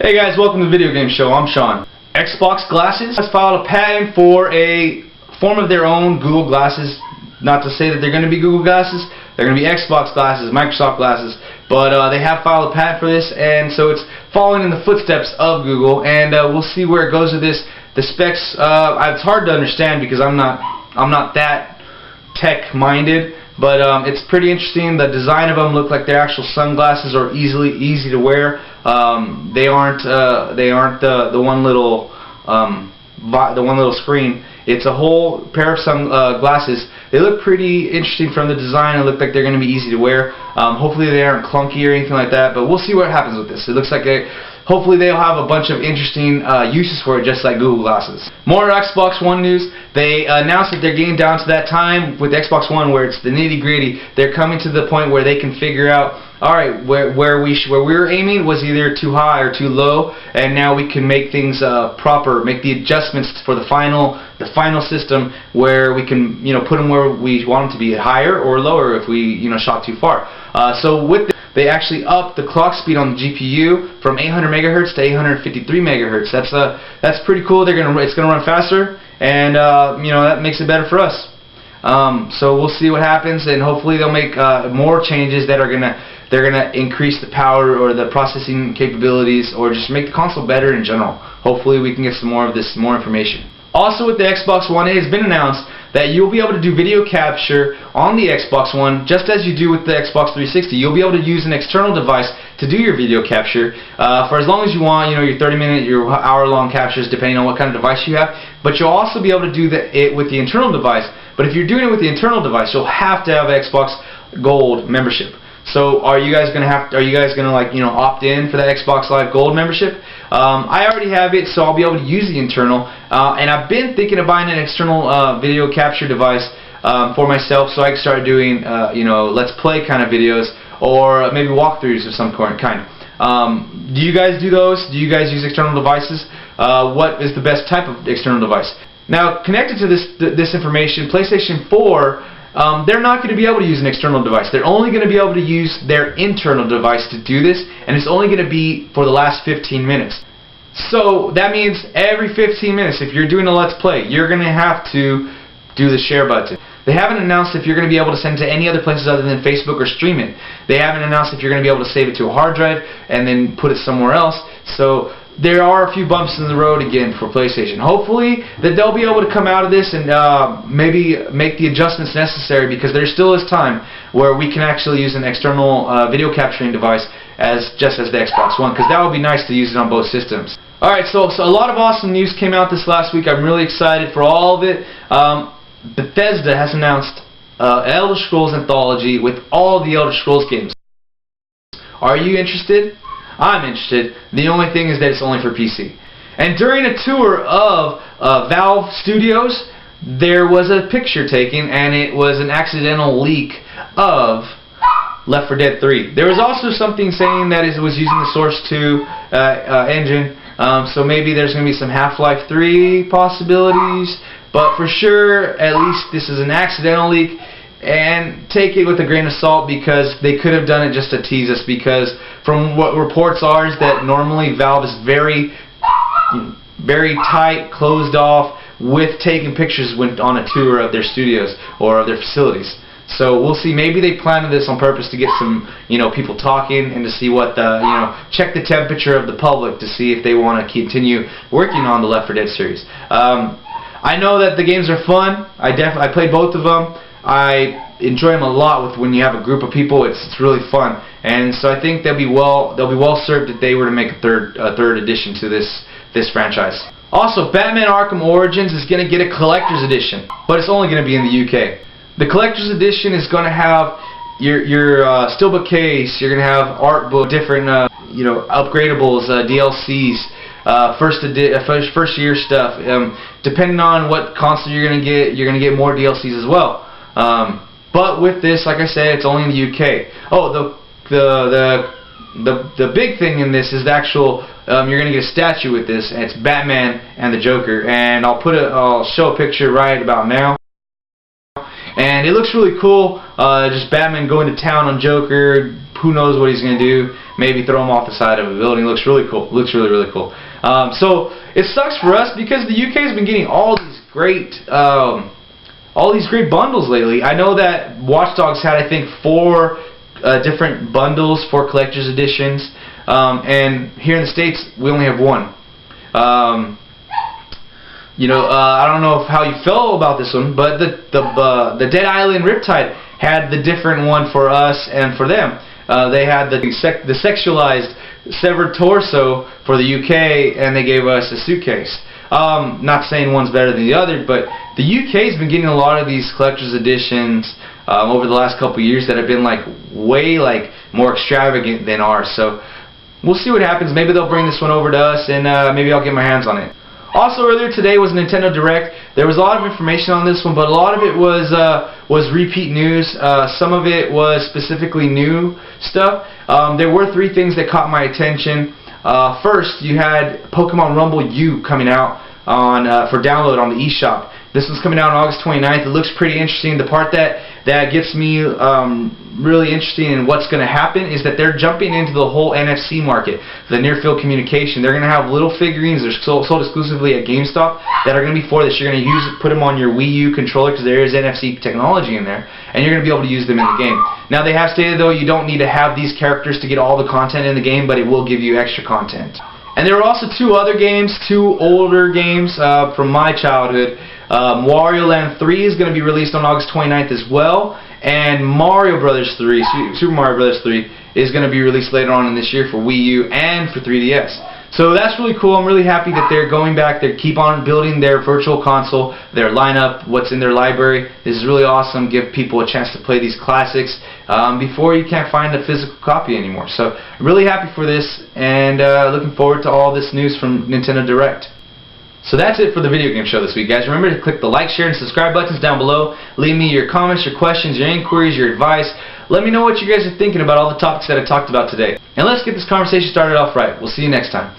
Hey guys, welcome to the Video Game Show. I'm Sean. Xbox Glasses has filed a patent for a form of their own Google Glasses. Not to say that they're going to be Google Glasses, they're going to be Xbox Glasses, Microsoft Glasses, but they have filed a patent for this, and so it's following in the footsteps of Google, and we'll see where it goes with this. The specs, it's hard to understand because I'm not that tech-minded, but it's pretty interesting. The design of them look like they're actual sunglasses or easy to wear. They aren't the one little screen. It's a whole pair of sunglasses. They look pretty interesting from the design. It look like they're going to be easy to wear. Hopefully they aren't clunky or anything like that, but we'll see what happens with this. It looks like hopefully they'll have a bunch of interesting uses for it, just like Google Glasses. More Xbox One news. They announced that they're getting down to that time with Xbox One where it's the nitty-gritty. They're coming to the point where they can figure out, alright, where we were aiming was either too high or too low, and now we can make things proper, make the adjustments for the final system where we can put them where we want them to be, higher or lower if we shot too far. So with this, they actually upped the clock speed on the GPU from 800 megahertz to 853 megahertz. That's pretty cool. It's gonna run faster, and that makes it better for us. So we'll see what happens, and hopefully they'll make more changes that are gonna increase the power or the processing capabilities, or just make the console better in general. Hopefully we can get some more information. Also with the Xbox One, it has been announced that you'll be able to do video capture on the Xbox One just as you do with the Xbox 360. You'll be able to use an external device to do your video capture for as long as you want, your 30-minute, your hour-long captures, depending on what kind of device you have. But you'll also be able to do it with the internal device. But if you're doing it with the internal device, you'll have to have Xbox Gold membership. So are you guys gonna opt in for that Xbox Live Gold membership? I already have it, so I'll be able to use the internal. And I've been thinking of buying an external video capture device for myself, so I can start doing let's play kind of videos, or maybe walkthroughs of some kind. Do you guys do those? Do you guys use external devices? What is the best type of external device? Now, connected to this information, PlayStation 4. They're not going to be able to use an external device. They're only going to be able to use their internal device to do this, and it's only going to be for the last 15 minutes. So that means every 15 minutes, if you're doing a Let's Play, you're going to have to do the share button. They haven't announced if you're going to be able to send it to any other places other than Facebook or stream it. They haven't announced if you're going to be able to save it to a hard drive and then put it somewhere else. So there are a few bumps in the road again for PlayStation. Hopefully that they'll be able to come out of this and maybe make the adjustments necessary, because there still is time where we can actually use an external video capturing device just as the Xbox One, because that would be nice to use it on both systems. Alright, so a lot of awesome news came out this last week. I'm really excited for all of it. Bethesda has announced Elder Scrolls Anthology with all the Elder Scrolls games. Are you interested? I'm interested. The only thing is that it's only for PC. And during a tour of Valve Studios, there was a picture taken, and it was an accidental leak of Left 4 Dead 3. There was also something saying that it was using the Source 2 engine, so maybe there's going to be some Half-Life 3 possibilities, but for sure, at least this is an accidental leak. And take it with a grain of salt, because they could have done it just to tease us, because from what reports are is that normally Valve is very tight, closed off with taking pictures when on a tour of their studios or of their facilities. So we'll see. Maybe they planned this on purpose to get some people talking, and to see what check the temperature of the public to see if they want to continue working on the Left 4 Dead series. I know that the games are fun. I played both of them. I enjoy them a lot when you have a group of people. It's really fun, and so I think they'll be well served if they were to make a third edition to this franchise. Also, Batman Arkham Origins is going to get a collector's edition, but it's only going to be in the UK. The collector's edition is going to have your steelbook case. You're going to have art book, different upgradables, DLCs. First year stuff. Depending on what console you're gonna get more DLCs as well. But with this, like I said, it's only in the UK. Oh, the big thing in this is the actual. You're gonna get a statue with this, and it's Batman and the Joker. And I'll show a picture right about now. And it looks really cool. Just Batman going to town on Joker. Who knows what he's gonna do? maybe throw them off the side of a building. It looks really cool. It looks really, really cool. So it sucks for us because the UK has been getting all these great bundles lately. I know that Watch Dogs had, I think, 4 different bundles for collector's editions, and here in the States we only have 1. I don't know how you feel about this one, but the Dead Island Riptide had the different one for us and for them. They had the sexualized severed torso for the UK, and they gave us a suitcase. Not saying one's better than the other, but the UK's been getting a lot of these collector's editions over the last couple years that have been way more extravagant than ours. So we'll see what happens. Maybe they'll bring this one over to us, and maybe I'll get my hands on it. Also, earlier today was Nintendo Direct. There was a lot of information on this one, but a lot of it was repeat news. Some of it was specifically new stuff. There were 3 things that caught my attention. First, you had Pokemon Rumble U coming out on for download on the eShop. This one's coming out on August 29th. It looks pretty interesting. The part that gets me really interested in what's going to happen is that they're jumping into the whole NFC market, the near-field communication. They're going to have little figurines that are sold exclusively at GameStop that are going to be for this. You're going to put them on your Wii U controller because there is NFC technology in there, and you're going to be able to use them in the game. Now, they have stated, though, you don't need to have these characters to get all the content in the game, but it will give you extra content. And there were also 2 other games, 2 older games from my childhood. Wario Land 3 is going to be released on August 29th as well, and Mario Brothers 3, Super Mario Brothers 3, is going to be released later on in this year for Wii U and for 3DS. So that's really cool. I'm really happy that they're going back. They keep on building their virtual console, their lineup, what's in their library. This is really awesome. Give people a chance to play these classics before you can't find a physical copy anymore. So I'm really happy for this, and looking forward to all this news from Nintendo Direct. So that's it for the video game show this week, guys. Remember to click the like, share, and subscribe buttons down below. Leave me your comments, your questions, your inquiries, your advice. Let me know what you guys are thinking about all the topics that I talked about today. And let's get this conversation started off right. We'll see you next time.